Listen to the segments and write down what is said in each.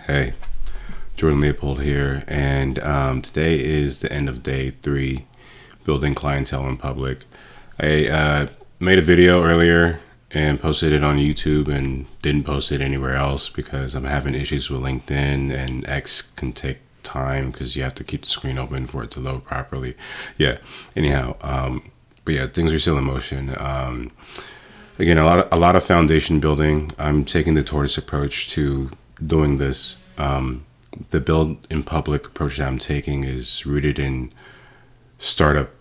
Hey, Jordan Leopold here, and today is the end of day 3, building clientele in public. I made a video earlier and posted it on YouTube and didn't post it anywhere else because I'm having issues with LinkedIn, and X can take time because you have to keep the screen open for it to load properly. But yeah, things are still in motion. Again, a lot of foundation building. I'm taking the tortoise approach to doing this. The build in public approach that I'm taking is rooted in startup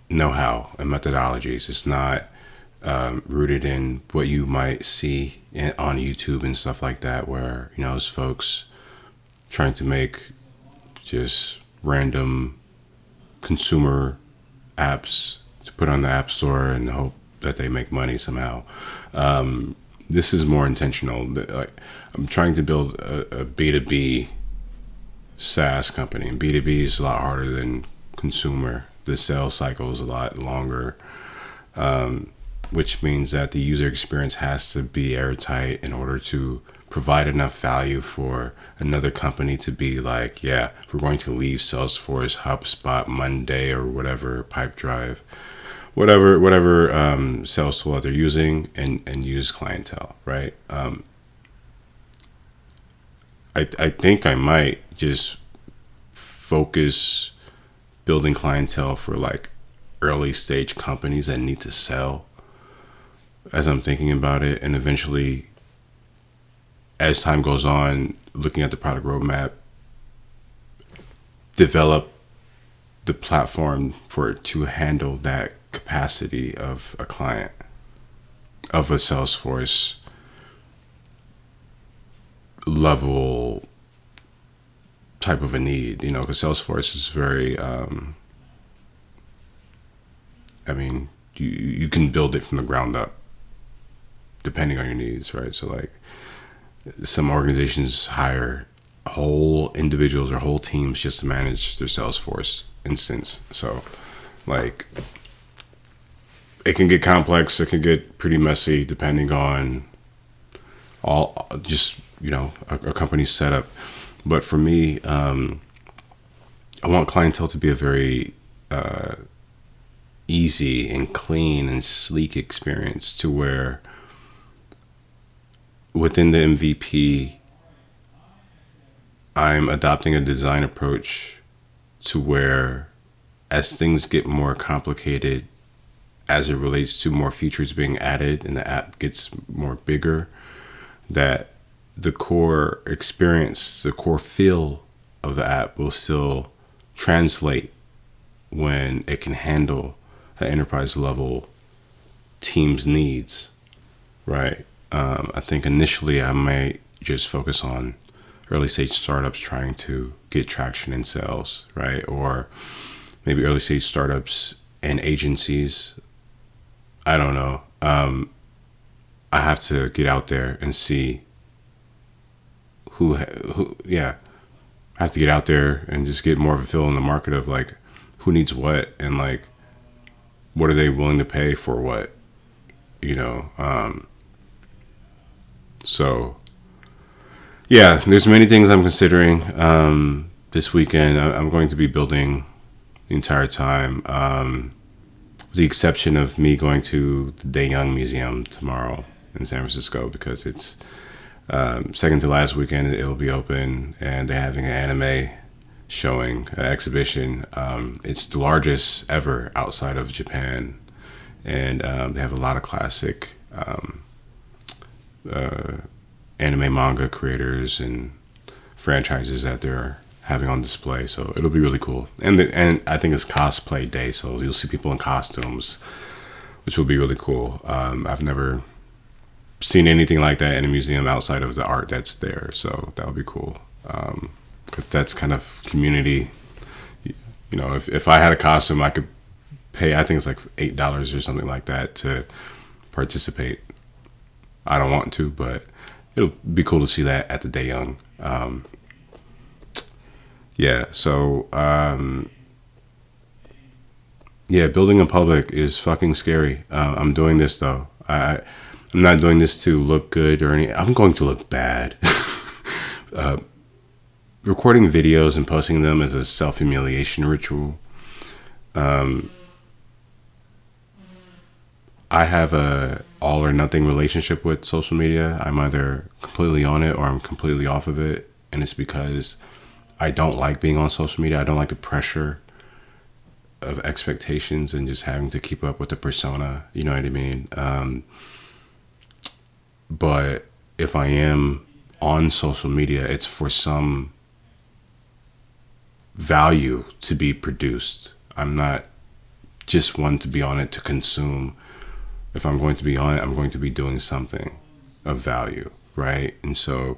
know-how and methodologies. It's not rooted in what you might see on YouTube and stuff like that, where it's folks trying to make just random consumer apps to put on the App Store and hope that they make money somehow. This is more intentional. I'm trying to build a B2B SaaS company, and B2B is a lot harder than consumer. The sales cycle is a lot longer, which means that the user experience has to be airtight in order to provide enough value for another company to be like, yeah, we're going to leave Salesforce, HubSpot, Monday, or whatever, Pipedrive, whatever sales tool that they're using, and use clientele, right? I think I might just focus building clientele for like early stage companies that need to sell as I'm thinking about it, and eventually as time goes on, looking at the product roadmap, develop the platform for it to handle that capacity of a client, of a Salesforce level type of a need, because Salesforce is very, you can build it from the ground up depending on your needs, right? So like some organizations hire whole individuals or whole teams just to manage their Salesforce instance. So like it can get complex, it can get pretty messy depending on a company's setup. But for me, I want clientele to be a very easy and clean and sleek experience, to where within the MVP, I'm adopting a design approach to where as things get more complicated, as it relates to more features being added and the app gets more bigger, that the core experience, the core feel of the app will still translate when it can handle an enterprise level team's needs, right? I think initially I might just focus on early stage startups trying to get traction in sales, right? Or maybe early stage startups and agencies. I don't know. I have to get out there and see I have to get out there and just get more of a feel in the market of like who needs what, and like what are they willing to pay for what, so yeah, there's many things I'm considering. This weekend I'm going to be building the entire time, with the exception of me going to the Day Young Museum tomorrow in San Francisco, because it's second to last weekend it'll be open, and they're having an anime showing, exhibition. It's the largest ever outside of Japan, and they have a lot of classic anime manga creators and franchises that they're having on display. So it'll be really cool, and I think it's cosplay day, so you'll see people in costumes, which will be really cool. I've never seen anything like that in a museum outside of the art that's there, so that would be cool. Because that's kind of community. If I had a costume, I could pay, I think it's like $8 or something like that to participate. I don't want to, but it'll be cool to see that at the Day Young. Building in public is fucking scary. I'm doing this though. I'm not doing this to look good or anything. I'm going to look bad. recording videos and posting them is a self-humiliation ritual. I have a all or nothing relationship with social media. I'm either completely on it or I'm completely off of it. And it's because I don't like being on social media. I don't like the pressure of expectations and just having to keep up with the persona. You know what I mean? But if I am on social media, it's for some value to be produced. I'm not just one to be on it to consume. If I'm going to be on it, I'm going to be doing something of value, right? And so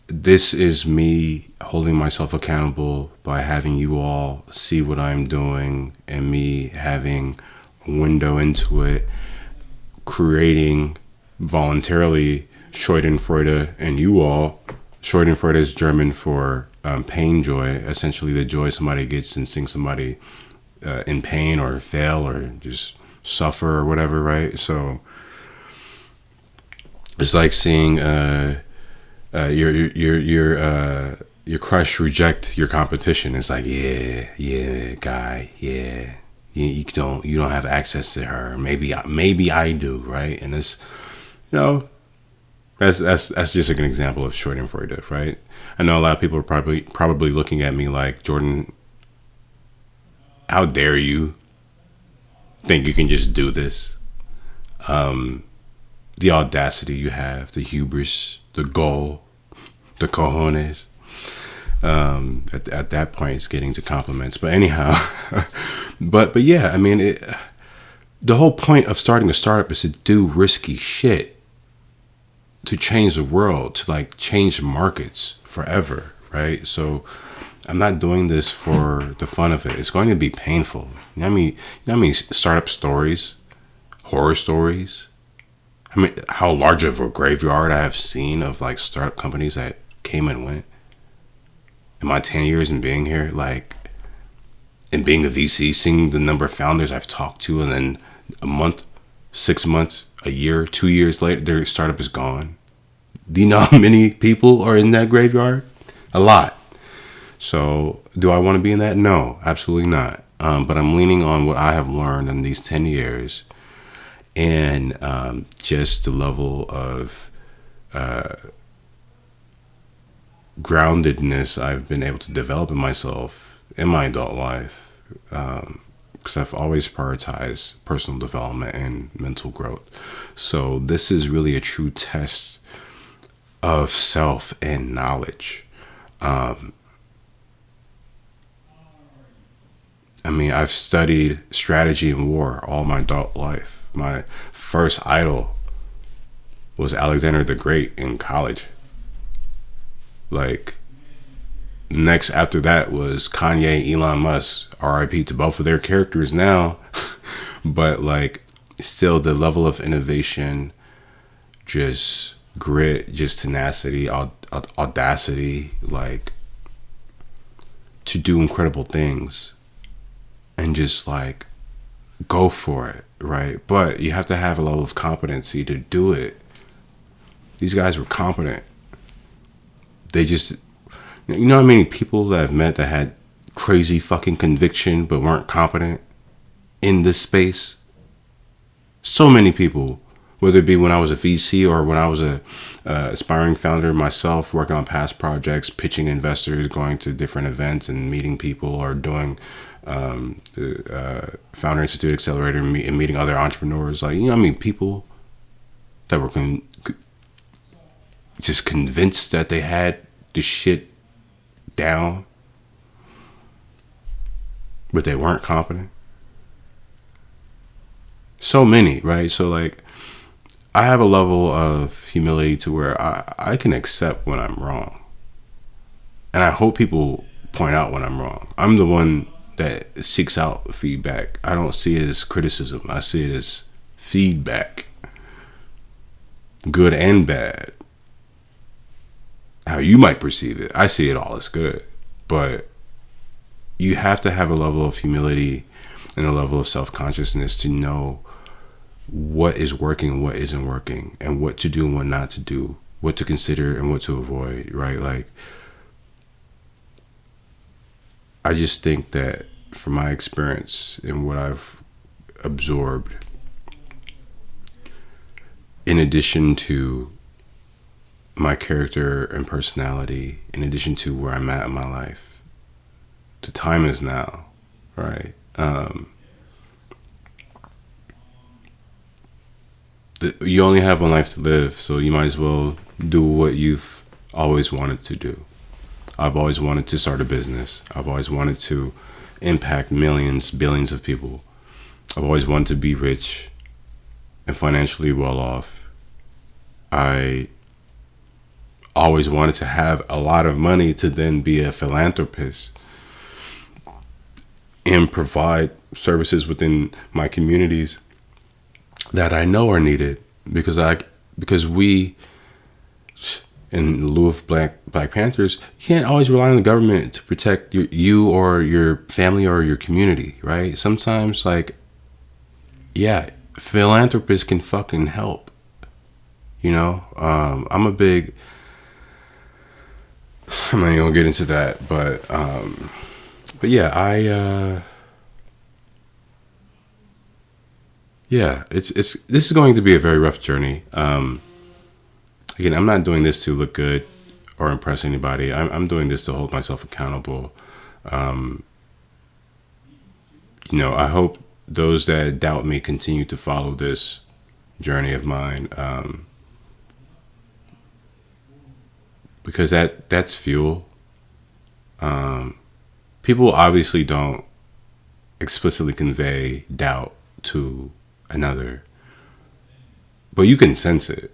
this is me holding myself accountable by having you all see what I'm doing and me having a window into it, creating voluntarily schadenfreude, and you all, schadenfreude is German for pain joy, essentially the joy somebody gets in seeing somebody in pain or fail or just suffer or whatever, right? So it's like seeing your crush reject your competition. It's like, yeah, guy, yeah, you don't have access to her. Maybe I do, right? And it's, that's just like an example of schadenfreude, right? I know a lot of people are probably looking at me like, Jordan, how dare you think you can just do this? The audacity you have, the hubris, the goal, the cojones. At that point, it's getting to compliments. But anyhow, but yeah, I mean, the whole point of starting a startup is to do risky shit, to change the world, to like change markets forever, right? So I'm not doing this for the fun of it. It's going to be painful. You know what I mean? Startup stories, horror stories. I mean, how large of a graveyard I have seen of like startup companies that came and went. In my 10 years in being here, like, and being a VC, seeing the number of founders I've talked to, and then a month, 6 months, a year, 2 years later, their startup is gone. Do you know how many people are in that graveyard? A lot. So do I want to be in that? No, absolutely not. But I'm leaning on what I have learned in these 10 years and just the level of groundedness I've been able to develop in myself in my adult life, because I've always prioritized personal development and mental growth. So this is really a true test of self and knowledge. I mean, I've studied strategy and war all my adult life. My first idol was Alexander the Great in college. Like, next after that was Kanye, Elon Musk, RIP to both of their characters now. But like, still the level of innovation, just grit, just tenacity, audacity, like to do incredible things and just like go for it, right? But you have to have a level of competency to do it. These guys were competent. They just, you know how many people that I've met that had crazy fucking conviction but weren't competent in this space? So many people, whether it be when I was a VC or when I was a aspiring founder myself, working on past projects, pitching investors, going to different events and meeting people, or doing the Founder Institute Accelerator and meeting other entrepreneurs. Like, you know what I mean? People that were just convinced that they had the shit down, but they weren't competent. So many, right? So like, I have a level of humility to where I can accept when I'm wrong. And I hope people point out when I'm wrong. I'm the one that seeks out feedback. I don't see it as criticism. I see it as feedback. Good and bad. How you might perceive it. I see it all as good. But you have to have a level of humility and a level of self-consciousness to know what is working and what isn't working, and what to do and what not to do, what to consider and what to avoid, right? Like, I just think that from my experience and what I've absorbed, in addition to my character and personality, in addition to where I'm at in my life, the time is now, right? You only have one life to live, so you might as well do what you've always wanted to do. I've always wanted to start a business. I've always wanted to impact millions, billions of people. I've always wanted to be rich and financially well off. I always wanted to have a lot of money to then be a philanthropist and provide services within my communities that I know are needed, because we, in lieu of Black Panthers, you can't always rely on the government to protect you or your family or your community, right? Sometimes, like, yeah, philanthropists can fucking help. I'm not even gonna get into that, but yeah, this is going to be a very rough journey. Again, I'm not doing this to look good or impress anybody. I'm doing this to hold myself accountable. I hope those that doubt me continue to follow this journey of mine, because that's fuel. People obviously don't explicitly convey doubt to another, but you can sense it.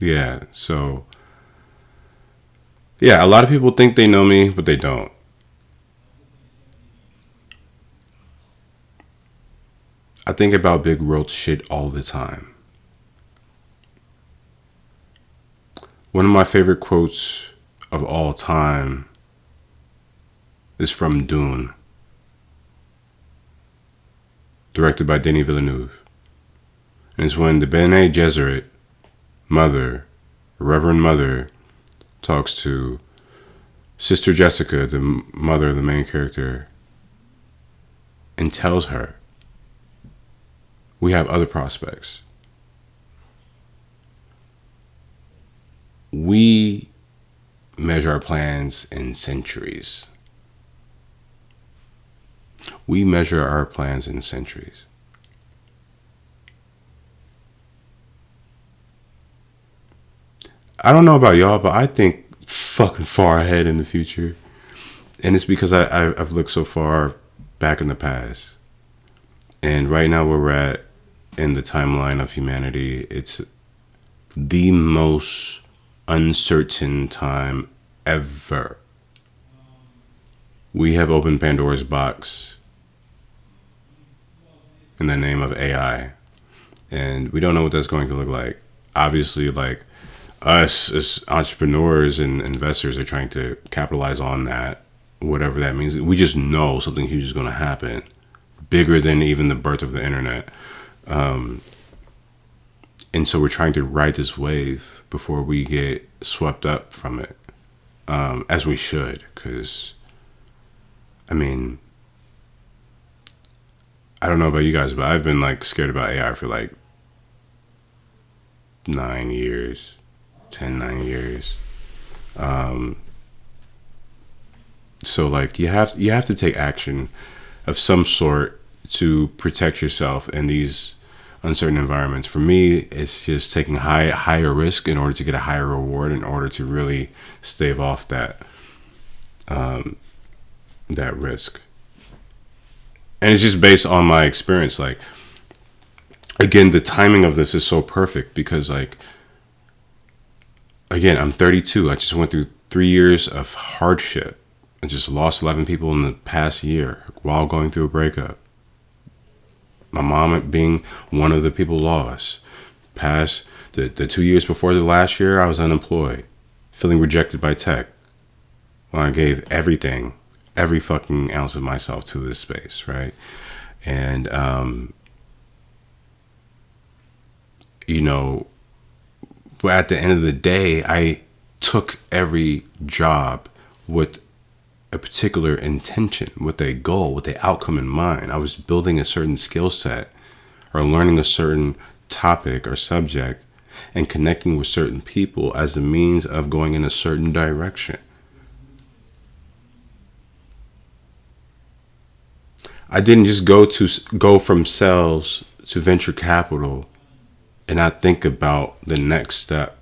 Yeah, so yeah, a lot of people think they know me, but they don't. I think about big world shit all the time. One of my favorite quotes of all time is from Dune, directed by Denis Villeneuve. And it's when the Bene Gesserit mother, Reverend Mother, talks to Sister Jessica, the mother of the main character, and tells her, we have other prospects. We measure our plans in centuries. We measure our plans in centuries. I don't know about y'all, but I think fucking far ahead in the future. And it's because I've looked so far back in the past. And right now where we're at in the timeline of humanity, it's the most uncertain time ever. We have opened Pandora's box in the name of AI. And we don't know what that's going to look like. Obviously, like, us as entrepreneurs and investors are trying to capitalize on that, whatever that means. We just know something huge is going to happen, bigger than even the birth of the internet. And so we're trying to ride this wave before we get swept up from it, as we should. Because, I mean, I don't know about you guys, but I've been like scared about AI for like 9 years. 9 years. So like you have to take action of some sort to protect yourself in these uncertain environments. For me, it's just taking higher risk in order to get a higher reward, in order to really stave off that risk. And it's just based on my experience. Like, again, the timing of this is so perfect because, like, again, I'm 32. I just went through 3 years of hardship. I just lost 11 people in the past year while going through a breakup. My mom being one of the people lost. Past the 2 years before the last year, I was unemployed, feeling rejected by tech. When I gave everything, every fucking ounce of myself to this space, right? And, you know, but at the end of the day, I took every job with a particular intention, with a goal, with the outcome in mind. I was building a certain skill set or learning a certain topic or subject and connecting with certain people as a means of going in a certain direction. I didn't just go from sales to venture capital and not think about the next step.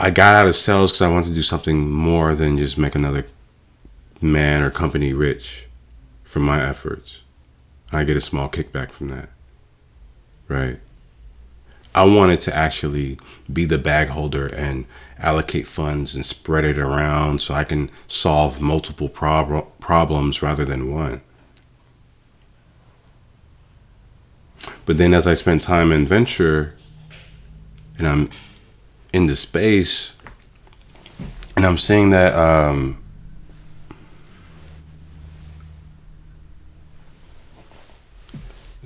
I got out of sales because I wanted to do something more than just make another man or company rich from my efforts. I get a small kickback from that, right? I wanted to actually be the bag holder and allocate funds and spread it around so I can solve multiple problems rather than one. But then as I spend time in venture and I'm in the space and I'm seeing that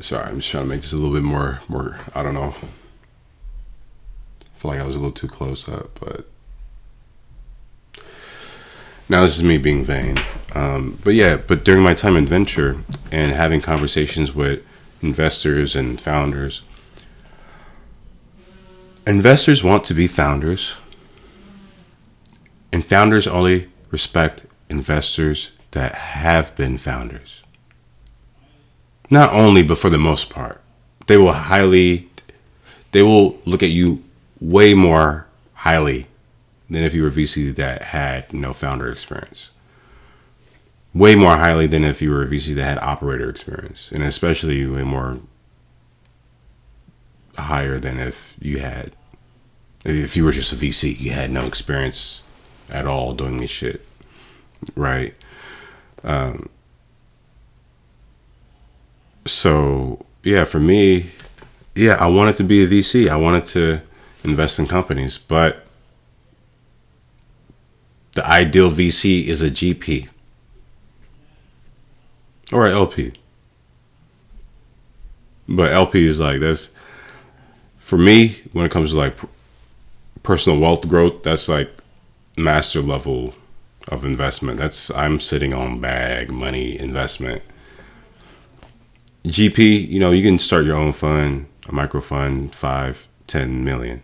sorry, I'm just trying to make this a little bit more I don't know. I feel like I was a little too close up, but now this is me being vain. But during my time in venture and having conversations with investors and founders, investors want to be founders, and founders only respect investors that have been founders. Not only, but for the most part, they will look at you way more highly than if you were a VC that had no founder experience. Way more highly than if you were a VC that had operator experience, and especially way more higher than if you were just a VC, you had no experience at all doing this shit, right? So yeah, for me, yeah, I wanted to be a VC. I wanted to invest in companies, but the ideal VC is a GP or an LP. But LP is like, that's, for me, when it comes to like personal wealth growth, that's like master level of investment. I'm sitting on bag money investment. GP, you can start your own fund, a micro fund, 5-10 million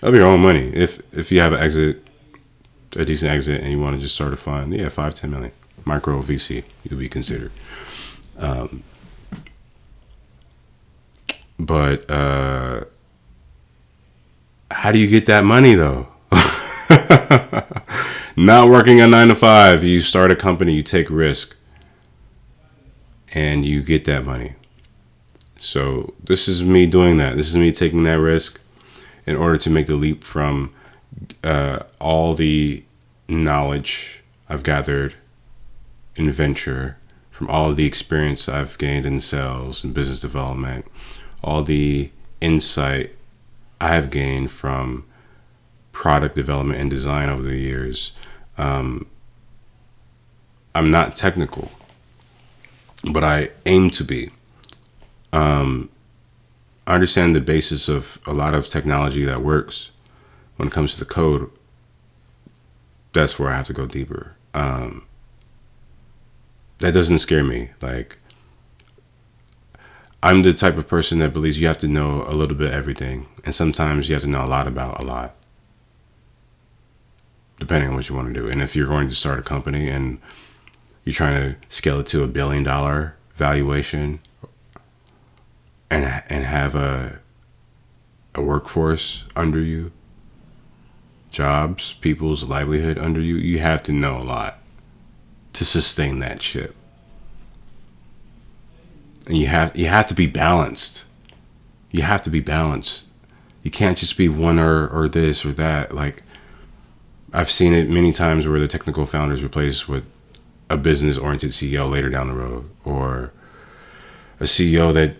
of your own money. If you have a decent exit, and you want to just start a fund, 5-10 million micro VC, you'll be considered. But how do you get that money though? Not working a 9 to 5, you start a company, you take risk, and you get that money. So this is me doing that. This is me taking that risk in order to make the leap from all the knowledge I've gathered in venture, from all of the experience I've gained in sales and business development, all the insight I have gained from product development and design over the years. I'm not technical, but I aim to be. I understand the basis of a lot of technology that works. When it comes to the code, that's where I have to go deeper. That doesn't scare me. Like, I'm the type of person that believes you have to know a little bit of everything, and sometimes you have to know a lot about a lot, depending on what you want to do. And if you're going to start a company and you're trying to scale it to $1 billion valuation and have a workforce under you, jobs, people's livelihood under you, you have to know a lot to sustain that ship. And you have to be balanced. You have to be balanced. You can't just be one or this or that. Like, I've seen it many times where the technical founder is replaced with a business-oriented CEO later down the road, or a CEO that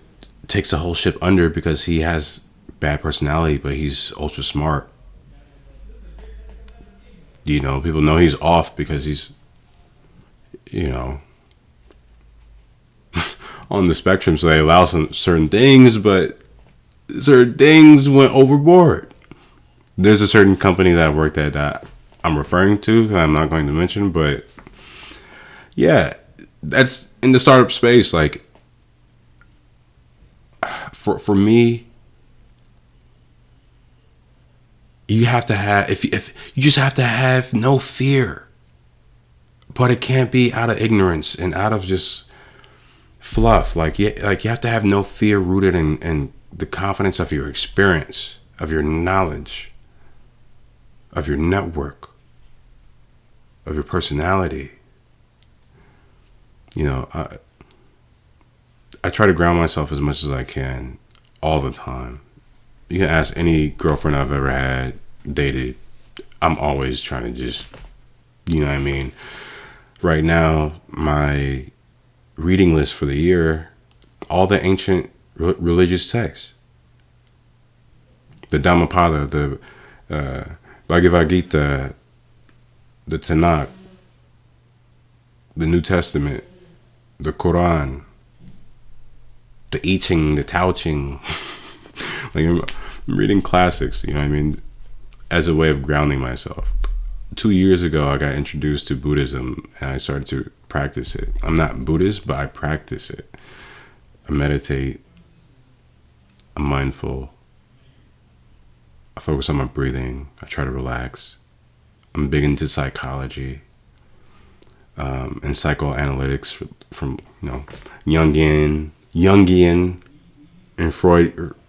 takes the whole ship under because he has bad personality, but he's ultra smart. People know he's off because he's, on the spectrum. So they allow some certain things, but certain things went overboard. There's a certain company that I worked at that I'm referring to, that I'm not going to mention, but yeah, that's in the startup space. Like, for me, you have to have, if you just have to have no fear, but it can't be out of ignorance and out of just fluff. Like you have to have no fear, rooted in the confidence of your experience, of your knowledge, of your network, of your personality. I try to ground myself as much as I can all the time. You can ask any girlfriend I've ever had, dated. I'm always trying to just, you know what I mean? Right now, my reading list for the year, all the ancient religious texts. The Dhammapada, the Bhagavad Gita, the Tanakh, the New Testament, the Quran, the I Ching, the Tao Ching. Like, I'm reading classics, you know what I mean, as a way of grounding myself. 2 years ago, I got introduced to Buddhism, and I started to practice it. I'm not Buddhist, but I practice it. I meditate. I'm mindful. I focus on my breathing. I try to relax. I'm big into psychology and psychoanalytics from Jungian and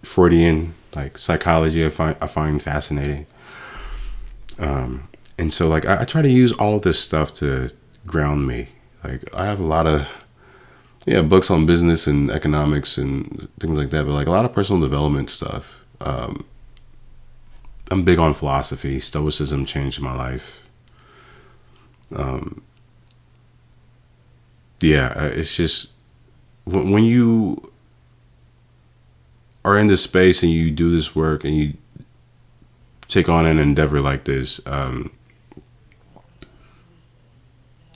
Freudian, like, psychology. I find fascinating. And so, like, I try to use all of this stuff to ground me. Like, I have a lot of books on business and economics and things like that, but like a lot of personal development stuff. I'm big on philosophy. Stoicism changed my life. It's just when you are in this space and you do this work and you take on an endeavor like this,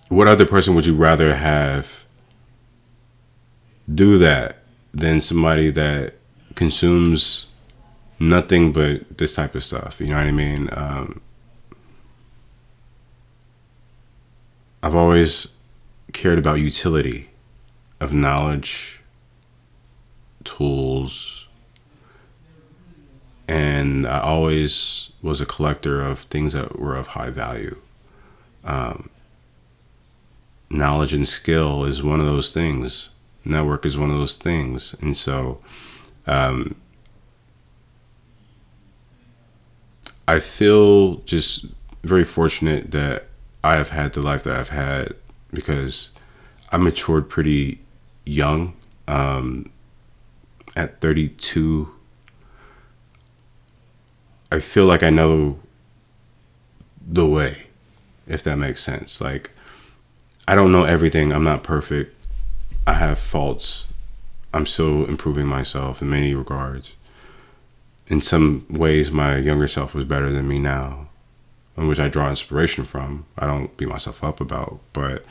what other person would you rather have do that than somebody that consumes nothing but this type of stuff? You know what I mean? I've always cared about utility of knowledge, tools, and I always was a collector of things that were of high value. Knowledge and skill is one of those things. Network is one of those things. And so I feel just very fortunate that I have had the life that I've had, because I matured pretty young. At 32, I feel like I know the way, if that makes sense. Like, I don't know everything. I'm not perfect. I have faults. I'm still improving myself in many regards. In some ways, my younger self was better than me now, in which I draw inspiration from. I don't beat myself up about, but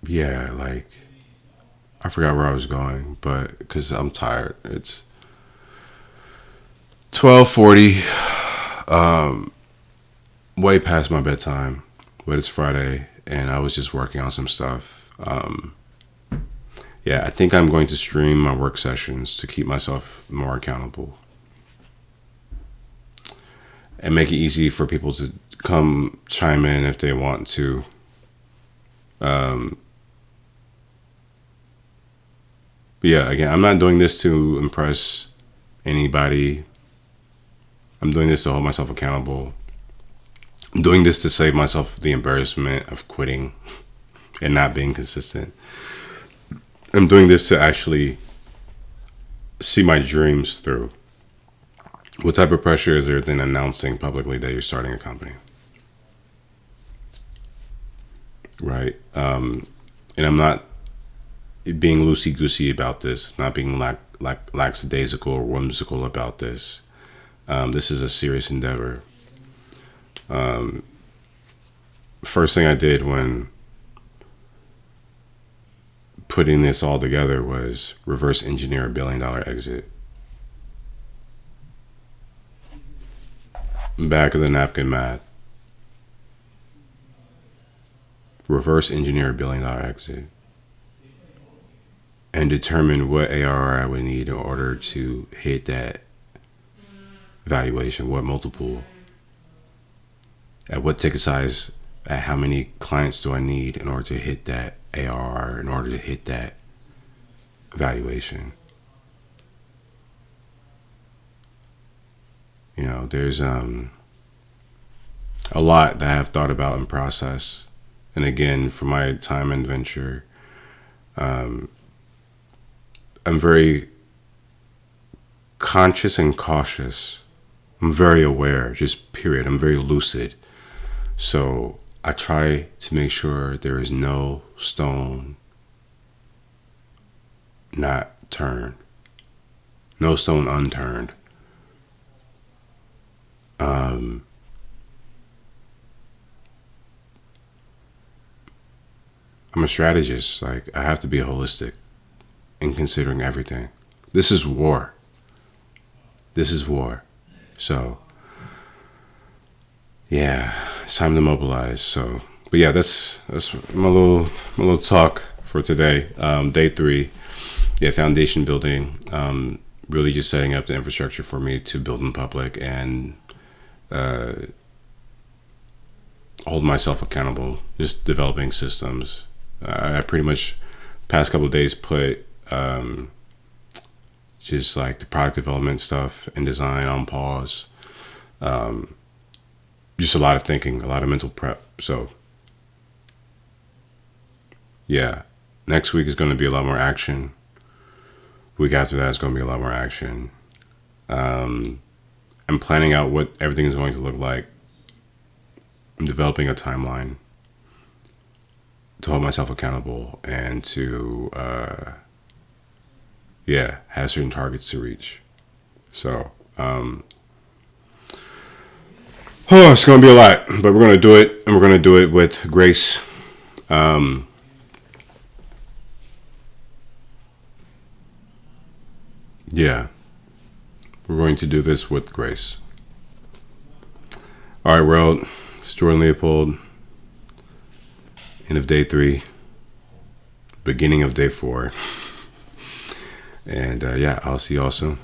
like, I forgot where I was going, but because I'm tired. It's 12:40, way past my bedtime, but it's Friday, and I was just working on some stuff. I think I'm going to stream my work sessions to keep myself more accountable and make it easy for people to come chime in if they want to. Again, I'm not doing this to impress anybody. I'm doing this to hold myself accountable. I'm doing this to save myself the embarrassment of quitting and not being consistent. I'm doing this to actually see my dreams through. What type of pressure is there than announcing publicly that you're starting a company? Right? And I'm not being loosey-goosey about this, not being lackadaisical or whimsical about this. This is a serious endeavor. First thing I did when putting this all together was reverse engineer a $1 billion exit. Back of the napkin math. Reverse engineer a $1 billion exit. And determine what ARR I would need in order to hit that valuation, what multiple, at what ticket size, at how many clients do I need in order to hit that ARR, in order to hit that valuation. You know, there's a lot that I have thought about and processed. And again, for my time and venture, I'm very conscious and cautious. I'm very aware, just period. I'm very lucid. So I try to make sure there is no stone not turned, no stone unturned. I'm a strategist. Like, I have to be holistic in considering everything. This is war. This is war. So, yeah, it's time to mobilize. So, but yeah, that's my little talk for today. Day 3, yeah, foundation building. Really just setting up the infrastructure for me to build in public and hold myself accountable. Just developing systems. I pretty much past couple of days put just like the product development stuff and design on pause. Just a lot of thinking, a lot of mental prep. So yeah, next week is going to be a lot more action. Week after that is going to be a lot more action. I'm planning out what everything is going to look like. I'm developing a timeline to hold myself accountable and to have certain targets to reach. So it's gonna be a lot, but we're gonna do it, and we're gonna do it with grace. We're going to do this with grace. All right, world. It's Jordan Leopold. End of day 3, beginning of day 4. And I'll see y'all soon.